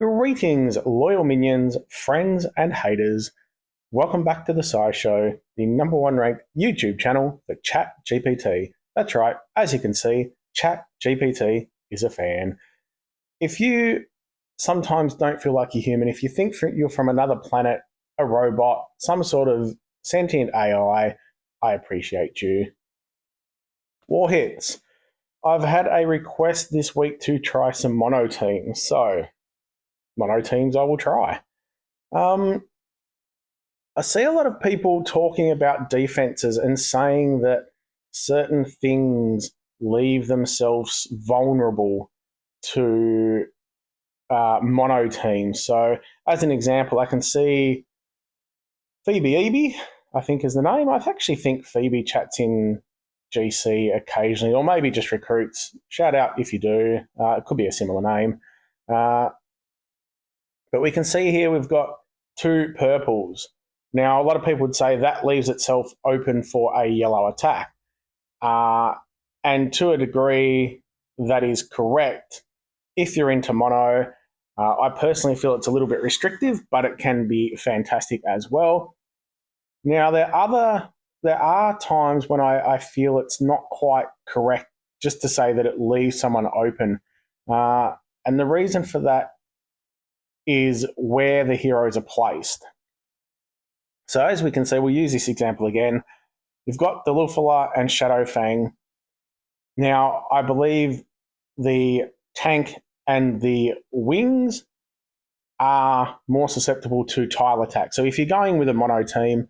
Greetings, loyal minions, friends, and haters. Welcome back to the SciShow, the number one ranked YouTube channel for ChatGPT. That's right, as you can see, ChatGPT is a fan. If you sometimes don't feel like you're human, if you think you're from another planet, a robot, some sort of sentient AI, I appreciate you. War hits. I've had a request this week to try some mono teams, so mono teams I will try. I see a lot of people talking about defenses and saying that certain things leave themselves vulnerable to mono teams. So, as an example, I can see Phoebe Eby, I think is the name. I actually think Phoebe chats in GC occasionally, or maybe just recruits. Shout out if you do. It could be a similar name. But we can see here we've got two purples. Now, a lot of people would say that leaves itself open for a yellow attack. And to a degree, that is correct. If you're into mono, I personally feel it's a little bit restrictive, but it can be fantastic as well. Now, there are times when I feel it's not quite correct just to say that it leaves someone open. And the reason for that is where the heroes are placed. So as we can see, we'll use this example again. We've got the Lufala and Shadowfang. Now, I believe the tank and the wings are more susceptible to tile attack. So if you're going with a mono team,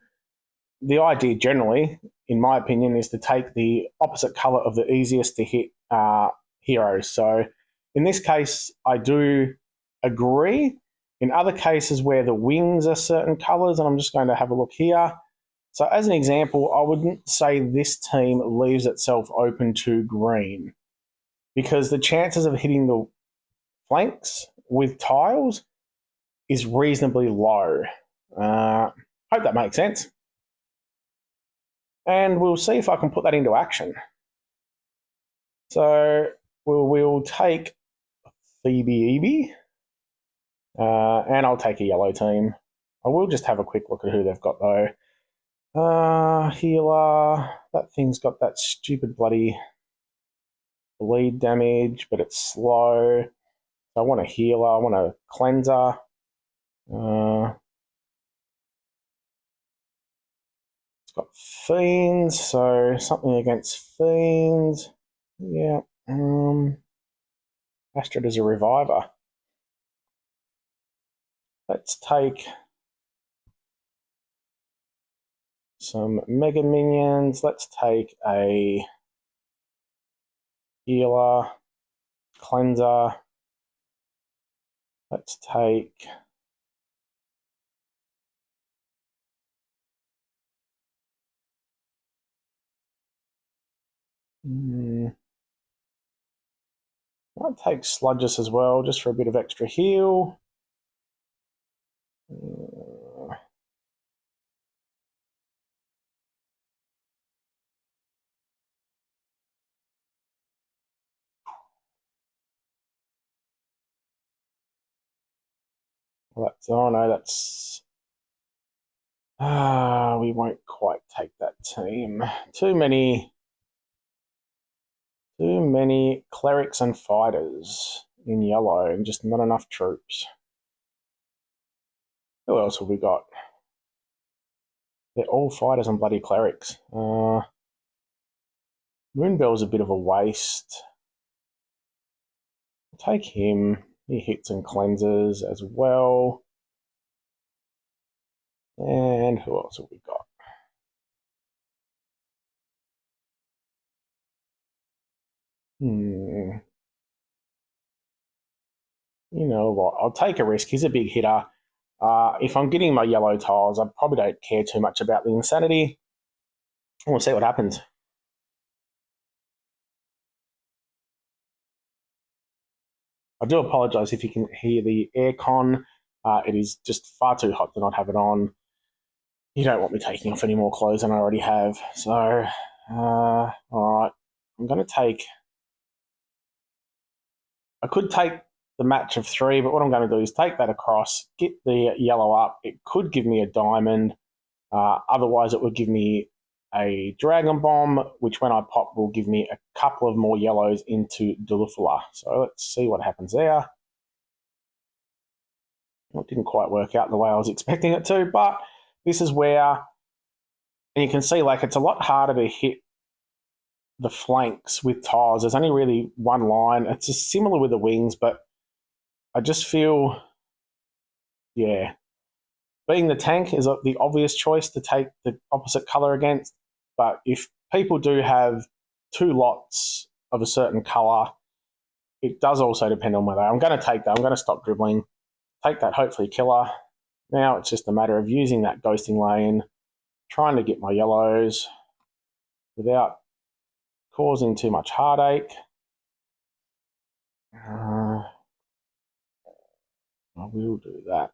the idea generally, in my opinion, is to take the opposite colour of the easiest to hit heroes. So in this case, I do agree. In other cases where the wings are certain colours, and I'm just going to have a look here. So as an example, I wouldn't say this team leaves itself open to green because the chances of hitting the flanks with tiles is reasonably low. Hope that makes sense. And we'll see if I can put that into action. So we'll take Phoebe Eby. And I'll take a yellow team. I will just have a quick look at who they've got though. Healer. That thing's got that stupid bloody bleed damage, but it's slow. So I want a healer. I want a cleanser. It's got fiends, so something against fiends. Yeah. Astrid is a reviver. Let's take some mega minions. Let's take a healer, cleanser. Let's take might take sludges as well, just for a bit of extra heal. Oh no, that's we won't quite take that team. Too many clerics and fighters in yellow, and just not enough troops. Who else have we got? They're all fighters and bloody clerics. Moonbell's a bit of a waste. I'll take him. He hits and cleanses as well. And who else have we got? You know what? I'll take a risk. He's a big hitter. If I'm getting my yellow tiles, I probably don't care too much about the insanity. We'll see what happens. I do apologise if you can hear the aircon. It is just far too hot to not have it on. You don't want me taking off any more clothes than I already have. So, all right. I'm going to take... I could take the match of 3, but what I'm going to do is take that across, get the yellow up. It could give me a diamond. Otherwise, it would give me a Dragon Bomb, which when I pop will give me a couple of more yellows into Dulufula. So let's see what happens there. It didn't quite work out the way I was expecting it to, but this is where, and you can see like it's a lot harder to hit the flanks with tiles. There's only really one line. It's just similar with the wings, but I just feel, yeah, being the tank is the obvious choice to take the opposite colour against. But if people do have 2 lots of a certain colour, it does also depend on whether I'm going to take that. I'm going to stop dribbling, take that hopefully killer. Now it's just a matter of using that ghosting lane, trying to get my yellows without causing too much heartache. I will do that.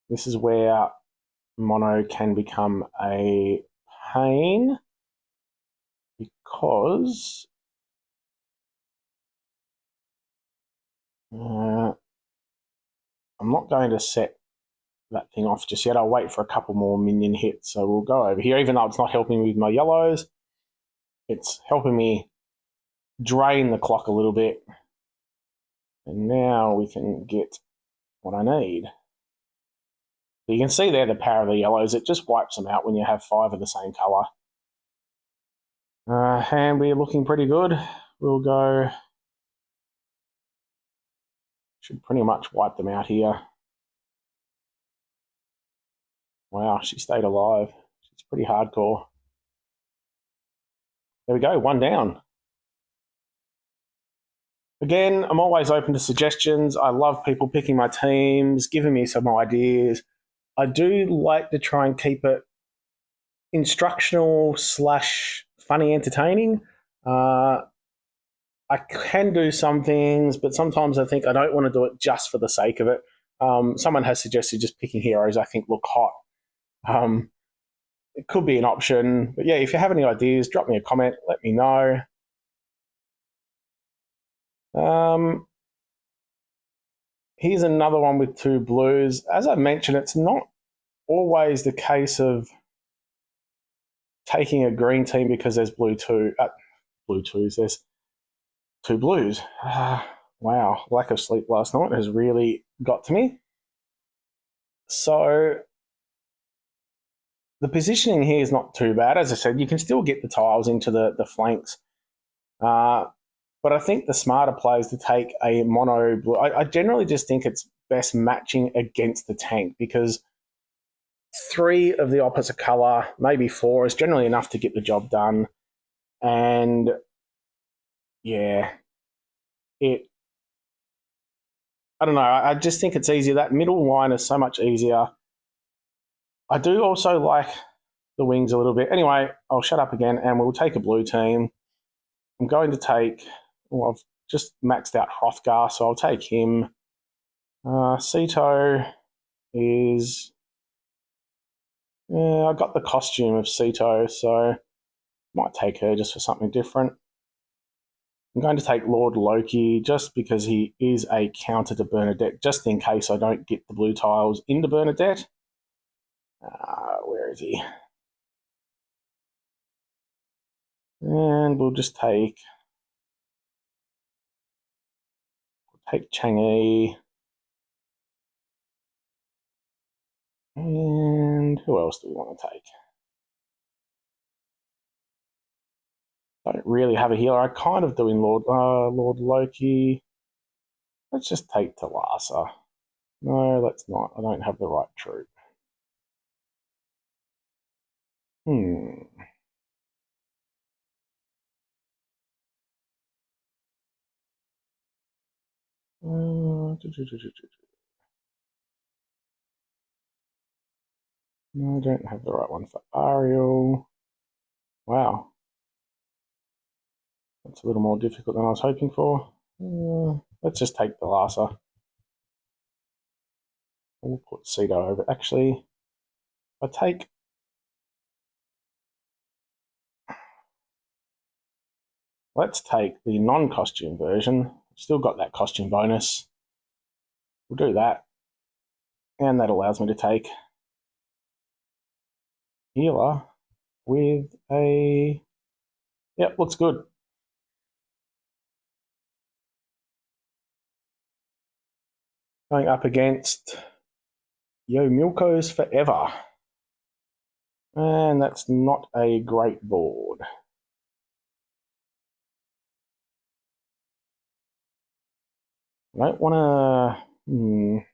This is where mono can become a pain because I'm not going to set that thing off just yet. I'll wait for a couple more minion hits. So we'll go over here, even though it's not helping me with my yellows. It's helping me drain the clock a little bit. And now we can get what I need. You can see there the power of the yellows. It just wipes them out when you have 5 of the same colour. And we're looking pretty good. We'll go... Should pretty much wipe them out here. Wow, she stayed alive. She's pretty hardcore. There we go, 1 down. Again, I'm always open to suggestions. I love people picking my teams, giving me some ideas. I do like to try and keep it instructional / funny entertaining. I can do some things, but sometimes I think I don't want to do it just for the sake of it. Someone has suggested just picking heroes I think look hot. It could be an option. But yeah, if you have any ideas, drop me a comment, let me know. Here's another one with 2 blues. As I mentioned, it's not always the case of taking a green team because there's blue twos. There's 2 blues. Wow, lack of sleep last night has really got to me. So the positioning here is not too bad. As I said, you can still get the tiles into the flanks. But I think the smarter play is to take a mono blue. I generally just think it's best matching against the tank because 3 of the opposite colour, maybe 4, is generally enough to get the job done. And yeah, I don't know. I just think it's easier. That middle line is so much easier. I do also like the wings a little bit. Anyway, I'll shut up again and we'll take a blue team. I'm going to take... Well, I've just maxed out Hrothgar, so I'll take him. Sito is... I got the costume of Sito, so might take her just for something different. I'm going to take Lord Loki just because he is a counter to Bernadette, just in case I don't get the blue tiles into Bernadette. Where is he? And we'll just take Chang'e. And who else do we want to take? Don't really have a healer. I kind of do in Lord Loki. Let's just take Talasa. No, let's not. I don't have the right troop. No, I don't have the right one for Ariel. Wow. That's a little more difficult than I was hoping for. Let's just take the Lhasa. We'll put Cedo over. Actually, if I take... let's take the non-costume version. Still got that costume bonus. We'll do that. And that allows me to take healer with a... Yep, looks good. Going up against Yo Milko's Forever. And that's not a great board. I don't want to...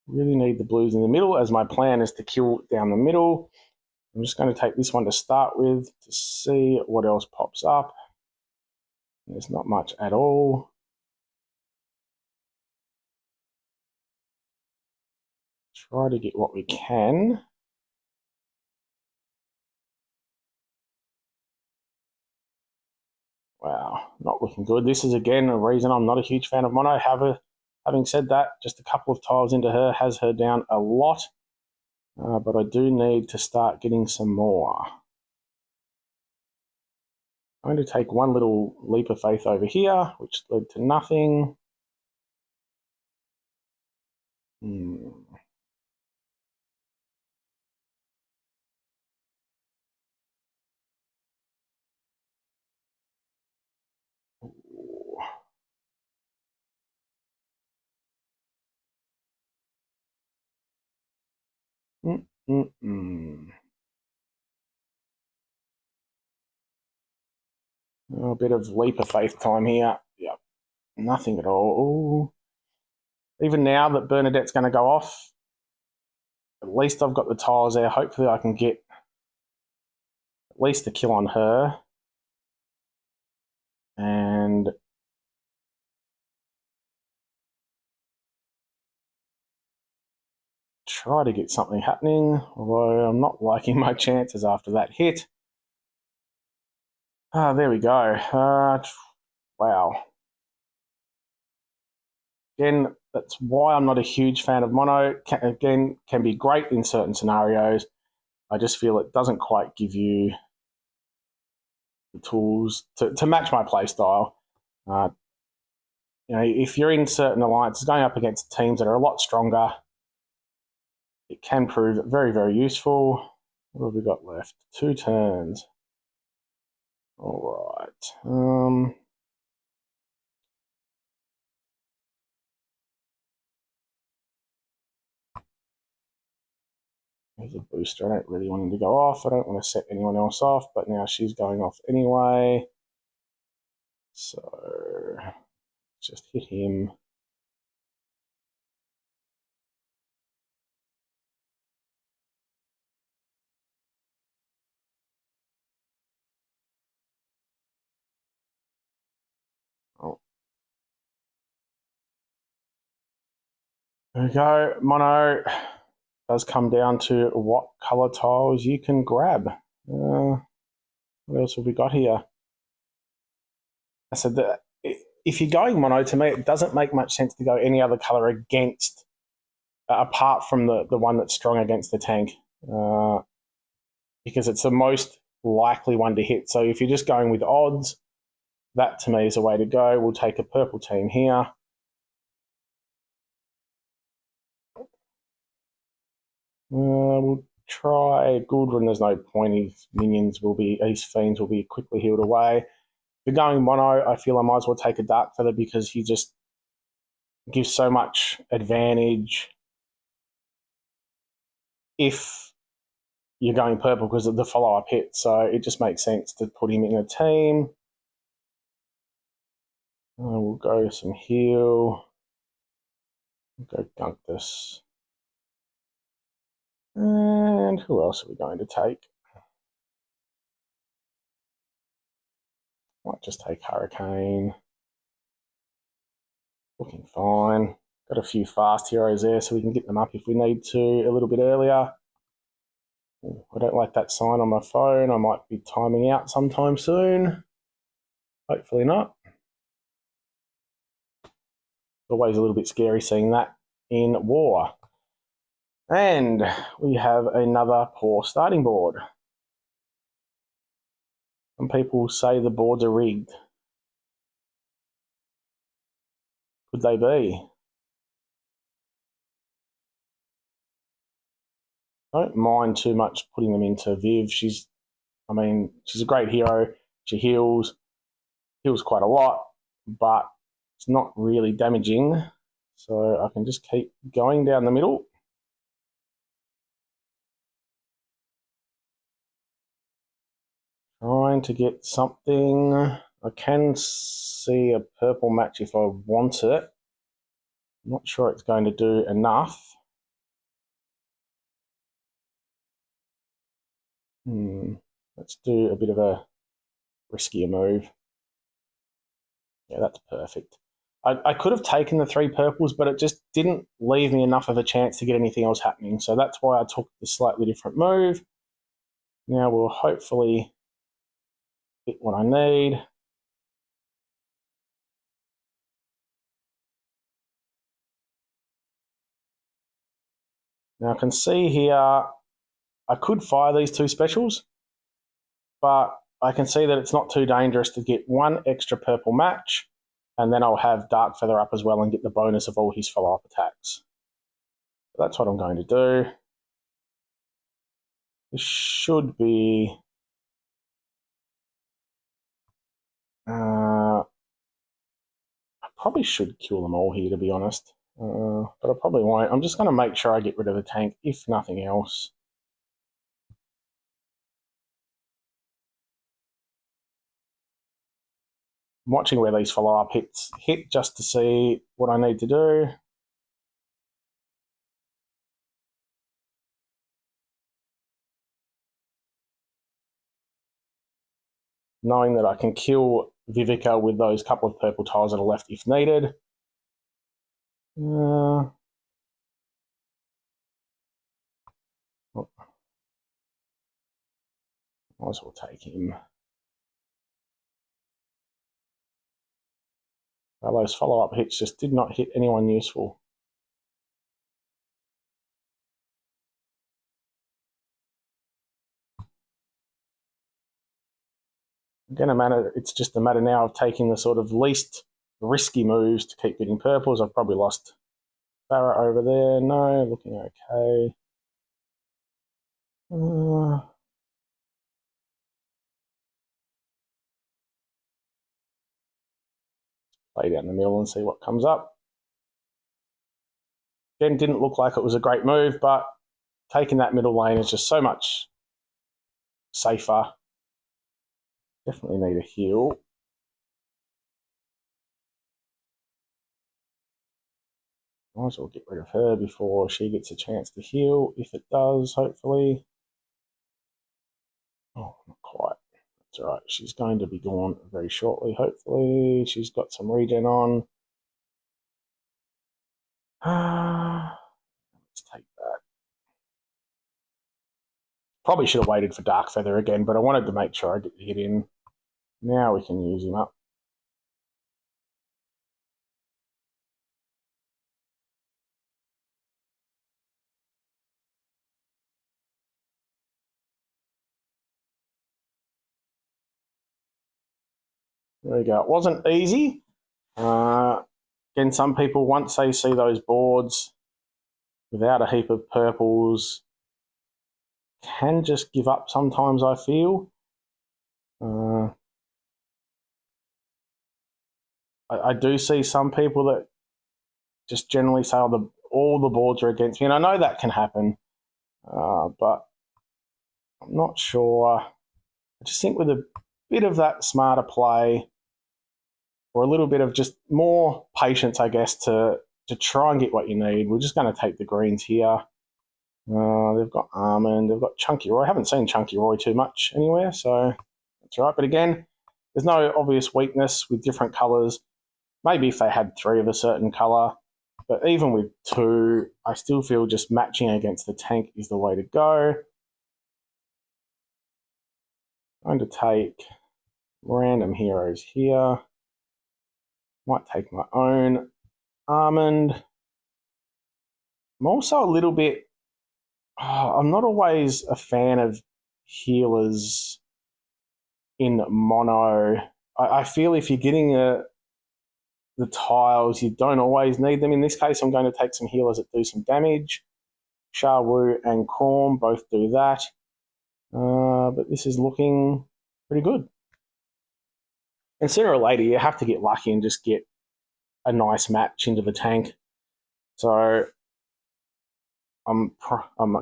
Really need the blues in the middle, as my plan is to kill down the middle. I'm just going to take this one to start with to see what else pops up. There's not much at all. Try to get what we can. Wow, not looking good. This is, again, a reason I'm not a huge fan of mono. Having said that, just a couple of tiles into her has her down a lot. But I do need to start getting some more. I'm going to take one little leap of faith over here, which led to nothing. A bit of leap of faith time here. Yep, nothing at all. Ooh. Even now that Bernadette's going to go off, at least I've got the tiles there. Hopefully I can get at least a kill on her. And try to get something happening, although I'm not liking my chances after that hit. There we go. Wow. Again, that's why I'm not a huge fan of mono. Can be great in certain scenarios. I just feel it doesn't quite give you the tools to match my play style. If you're in certain alliances, going up against teams that are a lot stronger, it can prove very, very useful. What have we got left? 2 turns. All right. Here's a booster. I don't really want him to go off. I don't want to set anyone else off, but now she's going off anyway. So just hit him. Oh. There we go. Mono does come down to what colour tiles you can grab. What else have we got here? I said that if you're going mono, to me, it doesn't make much sense to go any other colour against, apart from the one that's strong against the tank, because it's the most likely one to hit. So if you're just going with odds, that to me is a way to go. We'll take a purple team here. We'll try Gouldren. There's no point. His fiends will be quickly healed away. If you're going mono, I feel I might as well take a Dark Feather because he just gives so much advantage if you're going purple because of the follow-up hit. So it just makes sense to put him in a team. We'll go some heal. We'll go gunk this. And who else are we going to take? Might just take Hurricane. Looking fine. Got a few fast heroes there so we can get them up if we need to a little bit earlier. I don't like that sign on my phone. I might be timing out sometime soon. Hopefully not. Always a little bit scary seeing that in war. And we have another poor starting board. Some people say the boards are rigged. Could they be? I don't mind too much putting them into Viv. She's a great hero. She heals quite a lot, but it's not really damaging. So I can just keep going down the middle. Trying to get something. I can see a purple match if I want it. I'm not sure it's going to do enough. Let's do a bit of a riskier move. Yeah, that's perfect. I could have taken the 3 purples, but it just didn't leave me enough of a chance to get anything else happening. So that's why I took the slightly different move. Now we'll hopefully get what I need. Now I can see here, I could fire these 2 specials, but I can see that it's not too dangerous to get 1 extra purple match, and then I'll have Dark Feather up as well and get the bonus of all his follow-up attacks. So that's what I'm going to do. This should be... I probably should kill them all here, to be honest. But I probably won't. I'm just going to make sure I get rid of the tank, if nothing else. I'm watching where these follow-up hits hit just to see what I need to do. Knowing that I can kill Vivica with those couple of purple tiles that are left if needed. Might as well take him. Well, those follow-up hits just did not hit anyone useful. It's just a matter now of taking the sort of least risky moves to keep getting purples. I've probably lost Farah over there. No, looking okay. Play down the middle and see what comes up. Again, didn't look like it was a great move, but taking that middle lane is just so much safer. Definitely need a heal. Might as well get rid of her before she gets a chance to heal, if it does, hopefully. Oh, not quite. That's all right. She's going to be gone very shortly, hopefully. She's got some regen on. Let's take that. Probably should have waited for Dark Feather again, but I wanted to make sure I get the hit in. Now we can use him up. There we go. It wasn't easy. Again, some people, once they see those boards without a heap of purples, can just give up sometimes, I feel. I do see some people that just generally say all the boards are against me, and I know that can happen, but I'm not sure. I just think with a bit of that smarter play, or a little bit of just more patience, I guess, to try and get what you need. We're just going to take the greens here. They've got Almond, they've got Chunky Roy. I haven't seen Chunky Roy too much anywhere, so that's all right. But again, there's no obvious weakness with different colours. Maybe if they had 3 of a certain colour, but even with 2, I still feel just matching against the tank is the way to go. I'm going to take random heroes here. Might take my own Almond. I'm also a little bit I'm not always a fan of healers in mono. I feel if you're getting the tiles, you don't always need them. In this case, I'm going to take some healers that do some damage. Sha Wu and Korm both do that. But this is looking pretty good. And sooner or later, you have to get lucky and just get a nice match into the tank. So I'm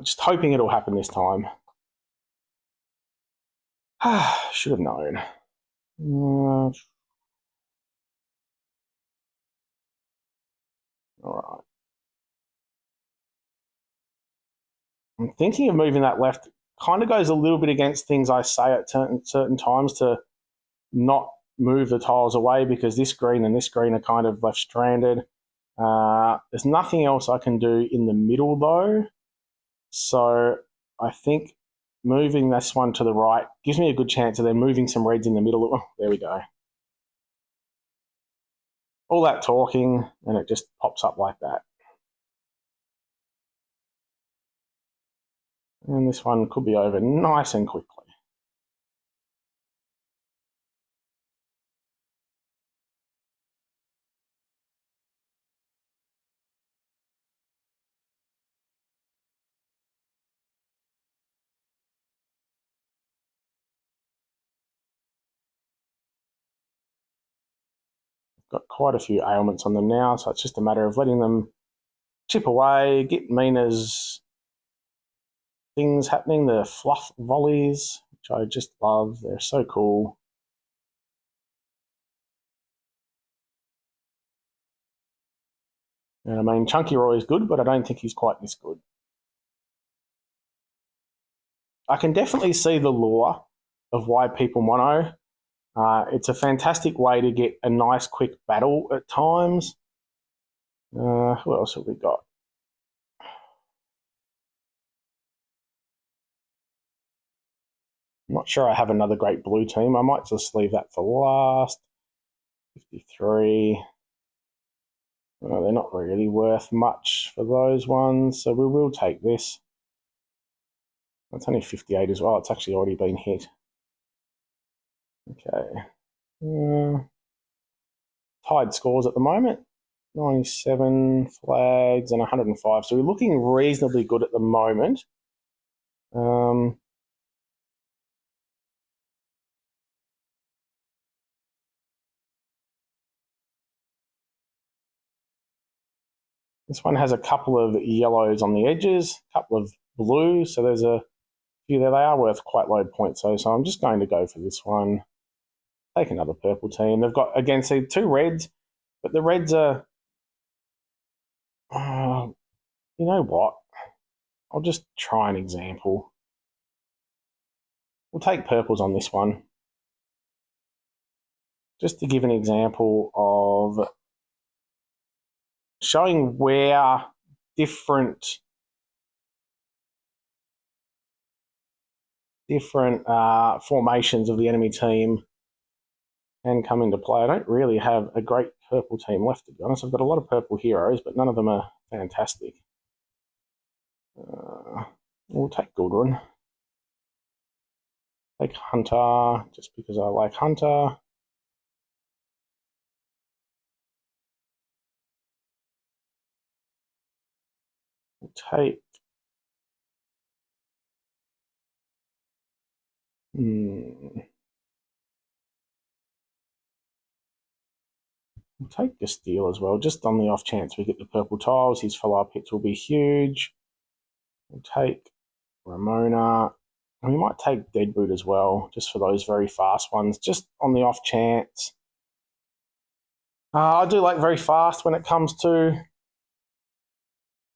just hoping it'll happen this time. Should have known. All right. I'm thinking of moving that left. Kind of goes a little bit against things I say at certain times to not move the tiles away because this green and this green are kind of left stranded. There's nothing else I can do in the middle though. So I think moving this one to the right gives me a good chance of then moving some reds in the middle. Oh, there we go. All that talking and it just pops up like that. And this one could be over nice and quickly. Got quite a few ailments on them now, so it's just a matter of letting them chip away, get Mina's things happening, the fluff volleys, which I just love. They're so cool. And I mean, Chunky Roy is good, but I don't think he's quite this good. I can definitely see the lure of why people mono. It's a fantastic way to get a nice quick battle at times. Who else have we got? I'm not sure I have another great blue team. I might just leave that for last. 53. Well, they're not really worth much for those ones, so we will take this. That's only 58 as well. It's actually already been hit. Okay. Tied scores at the moment. 97 flags and 105. So we're looking reasonably good at the moment. This one has a couple of yellows on the edges, a couple of blues. So there's a few there. They are worth quite low points though. So I'm just going to go for this one. Take another purple team. They've got, again, see, two reds, but the reds are, you know what? I'll just try an example. We'll take purples on this one. Just to give an example of showing where different formations of the enemy team can come into play. I don't really have a great purple team left, to be honest. I've got a lot of purple heroes, but none of them are fantastic. We'll take Gudrun. Take Hunter, just because I like Hunter. We'll take... We'll take Gasteel as well, just on the off chance we get the purple tiles. His follow-up hits will be huge. We'll take Ramona. And we might take Deadboot as well, just for those very fast ones, just on the off chance. I do like very fast when it comes to...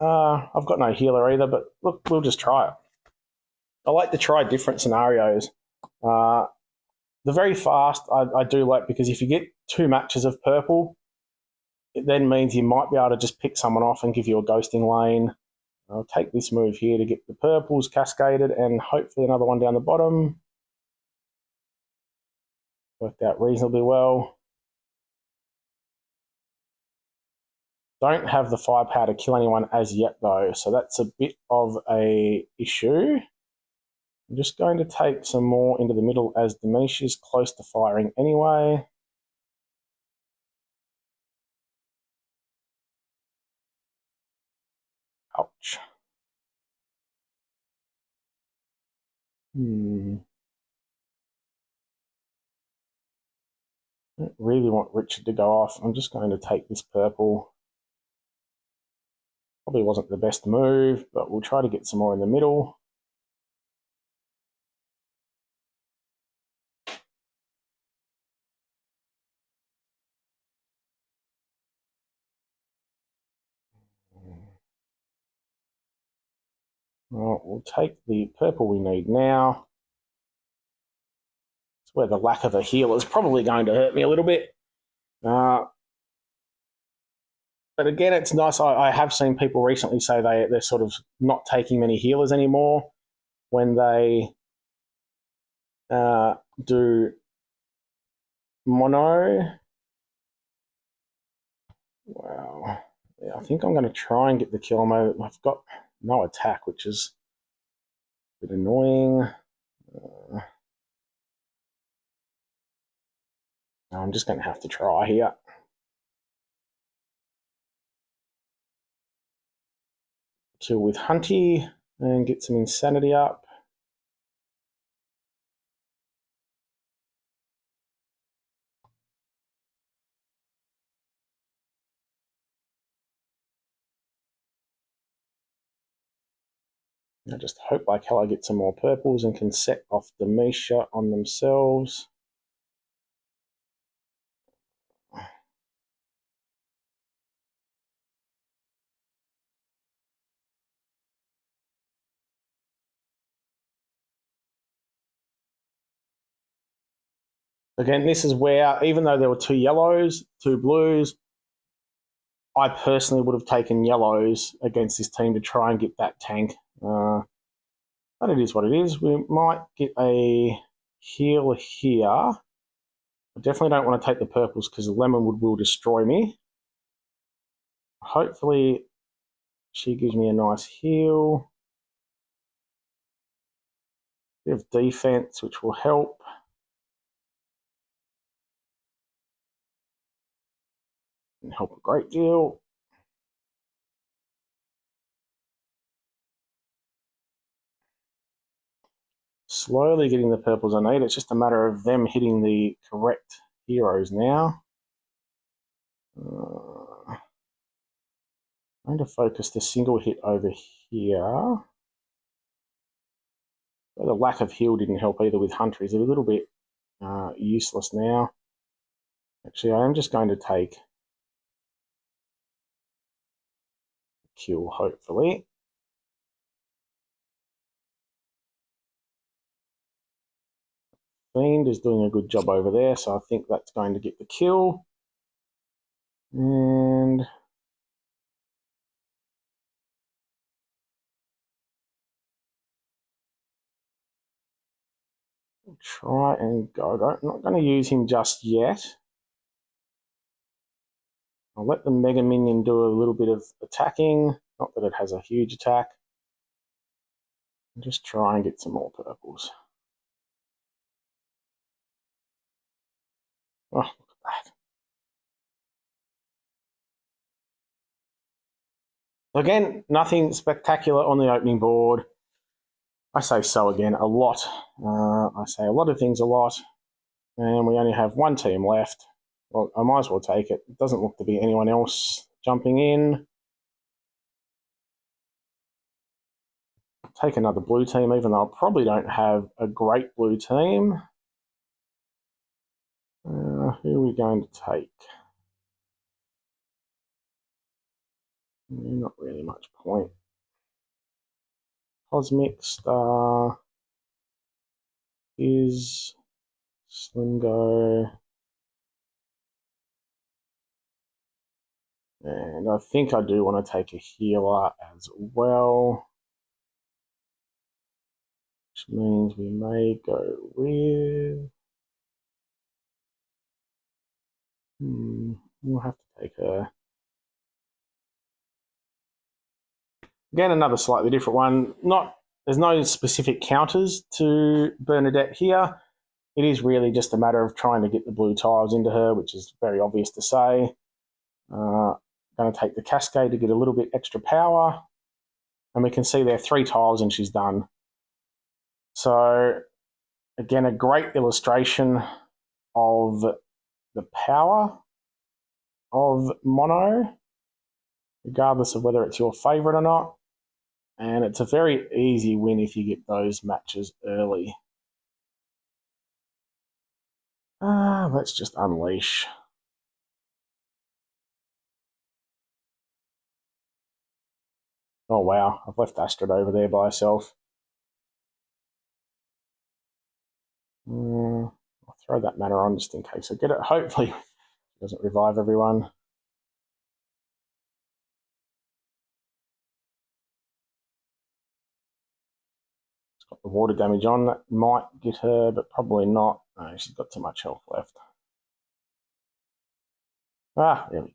I've got no healer either, but look, we'll just try it. I like to try different scenarios. The very fast I do like, because if you get two matches of purple, it then means you might be able to just pick someone off and give you a ghosting lane. I'll take this move here to get the purples cascaded and hopefully another one down the bottom. Worked out reasonably well. Don't have the firepower to kill anyone as yet, though, so that's a bit of a issue. I'm just going to take some more into the middle as Demish is close to firing anyway. Ouch. I don't really want Richard to go off. I'm just going to take this purple. Probably wasn't the best move, but we'll try to get some more in the middle. Well, we'll take the purple we need now. It's where the lack of a heal is probably going to hurt me a little bit. But again, it's nice. I have seen people recently say they're sort of not taking many healers anymore when they do mono. Wow. Yeah, I think I'm going to try and get the kill. I've got no attack, which is a bit annoying. I'm just going to have to try here. Kill with Hunty and get some insanity up. I just hope like hell I get some more purples and can set off the Misha on themselves. Again, this is where, even though there were 2 yellows, 2 blues, I personally would have taken yellows against this team to try and get that tank. But it is what it is. We might get a heal here. I definitely don't want to take the purples because the Lemonwood will destroy me. Hopefully she gives me a nice heal. Bit of defense, which will help. And help a great deal. Slowly getting the purples I need. It's just a matter of them hitting the correct heroes now. I'm going to focus the single hit over here. But the lack of heal didn't help either with Hunter. He's a little bit useless now. Actually, I am just going to take kill, hopefully. Fiend is doing a good job over there, so I think that's going to get the kill. And we'll try and go. I'm not going to use him just yet. I'll let the Mega Minion do a little bit of attacking. Not that it has a huge attack. Just try and get some more purples. Oh, look at that. Again, nothing spectacular on the opening board. I say so again a lot. I say a lot of things a lot. And we only have 1 team left. Well, I might as well take it. It doesn't look to be anyone else jumping in. Take another blue team, even though I probably don't have a great blue team. Who are we going to take? Not really much point. Cosmic Star is Slingo. And I think I do want to take a healer as well. Which means we may go with... we'll have to take her. Again, another slightly different one. There's no specific counters to Bernadette here. It is really just a matter of trying to get the blue tiles into her, which is very obvious to say. Going to take the Cascade to get a little bit extra power. And we can see there 3 tiles and she's done. So, again, a great illustration of the power of mono, regardless of whether it's your favourite or not. And it's a very easy win if you get those matches early. Let's just unleash. Oh, wow. I've left Astrid over there by herself. I'll throw that mana on just in case I get it. Hopefully it doesn't revive everyone. It's got the water damage on. That might get her, but probably not. No, she's got too much health left. There we go.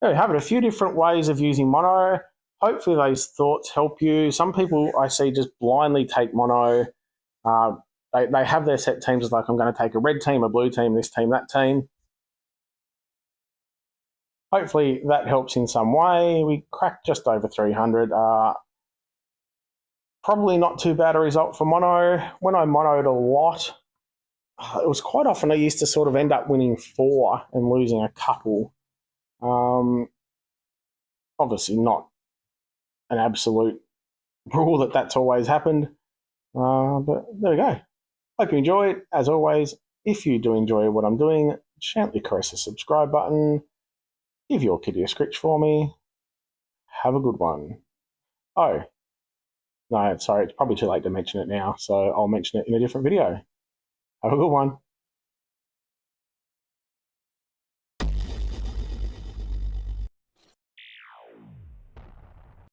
There we have it. A few different ways of using mono. Hopefully those thoughts help you. Some people I see just blindly take mono. They have their set teams as like, I'm going to take a red team, a blue team, this team, that team. Hopefully that helps in some way. We cracked just over 300. Probably not too bad a result for mono. When I monoed a lot, it was quite often I used to sort of end up winning 4 and losing a couple. Obviously not an absolute rule that that's always happened. But there we go. Hope you enjoy it. As always, if you do enjoy what I'm doing, gently caress the subscribe button. Give your kitty a scritch for me. Have a good one. Oh, no, sorry, it's probably too late to mention it now, so I'll mention it in a different video. Have a good one.